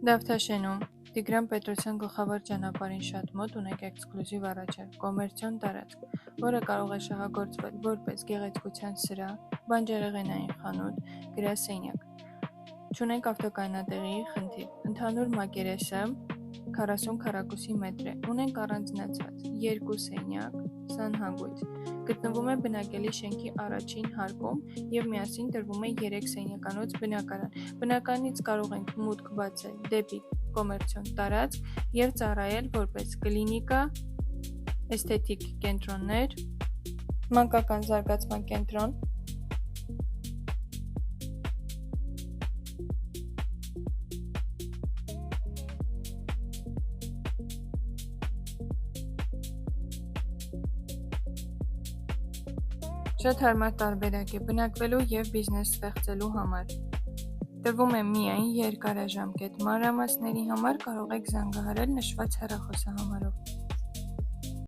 Դավթաշենում Տիգրան Պետրոսյան գլխավոր ճանապարհին շատ մոտ ունենք էքսկլյուզիվ առաջարկ՝ կոմերցիոն տարածք, որը կարող է շահագործվել որպես գեղեցկության սրահ, բանջարեղենային խանութ, գրասենյակ։ Չունենք ավտոկայանատեղիի խնդիր, ընդհանուր մակերեսը 40 քառակուսի մետր է, ունենք առանձնացված 2 սենյակ, սանհանգույց, գտնվում է բնակելի շենքի առաջին հարկում և միասին տրվում է 3 սենյականոց բնակարան։ Բնակարանից կարող ենք մուտք բացել դեպի կոմերցիոն տարածք և ծառայել որպես կլինիկա, էսթետիկ կենտրոններ, մանկական զարգացման կենտրոն։ Շատ հարմար տարբերակ է բնակվելու և բիզնես ստեղծելու համար։ Տրվում է միայն երկարաժամկետ մանրամասների համար կարող եք զանգահարել նշված հեռախոսահամարով։